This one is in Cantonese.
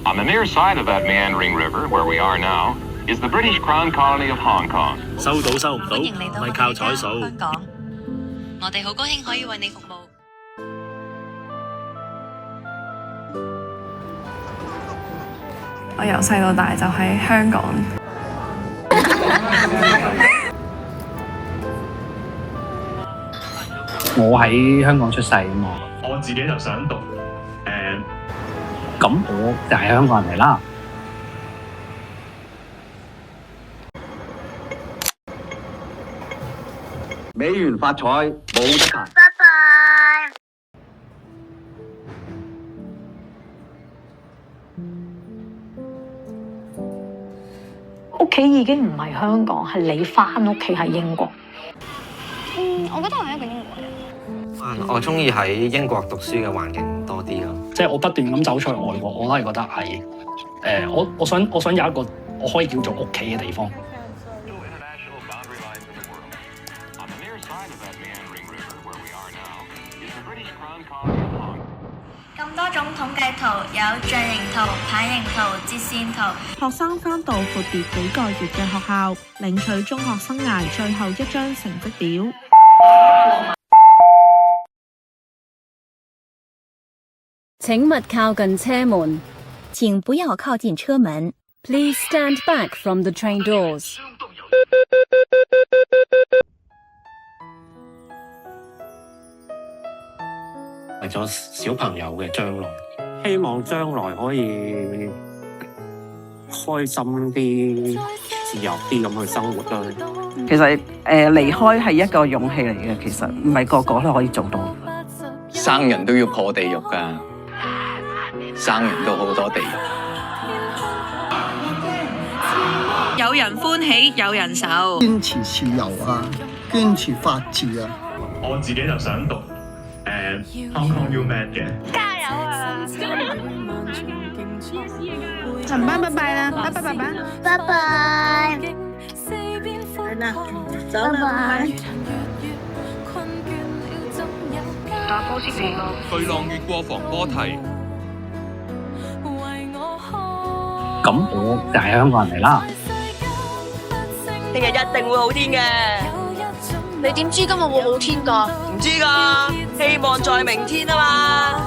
On the near side of that meandering river, where we are now, is the British Crown Colony of Hong Kong. 收到收唔到，歡迎嚟到我咪哋嘅家靠彩數。香港。我哋好高興可以為你服務。我由細到大就喺香港。我喺香港出世啊嘛，我自己就想讀咁我就係香港人嚟啦。美元發財冇得彈。拜拜。屋企已經唔係香港，係你翻屋企喺英國。我覺得我係一個英國人。我中意喺英國讀書嘅環境多啲咯。即係我不斷咁走出去外國，我都係覺得係我想有一個我可以叫做屋企嘅地方。咁多種統計圖，有象形圖、牌形圖、折線圖。學生返到闊別幾個月嘅學校，領取中學生涯最後一張成績表。請勿靠近車門。請不要靠近車門。Please stand back from the train doors. 為咗小朋友嘅將來，希望將來可以開心啲、自由啲咁去生活啦。其實離開係一個勇氣嚟嘅，其實唔係個個都可以做到。生人都要破地獄㗎，生人都好多地獄。有人歡喜有人愁，堅持自由啊，堅持法治啊。我自己就想讀Hong Kong UMed 嘅。加油啊！陳班拜拜啦，拜拜拜拜，拜拜。係啦，走啦，拜拜。打波先嚟咯。巨浪越過防波堤。咁我就係香港人嚟啦。聽日一定會好天嘅。你點知今日會好天㗎？唔知㗎，希望在明天啊嘛。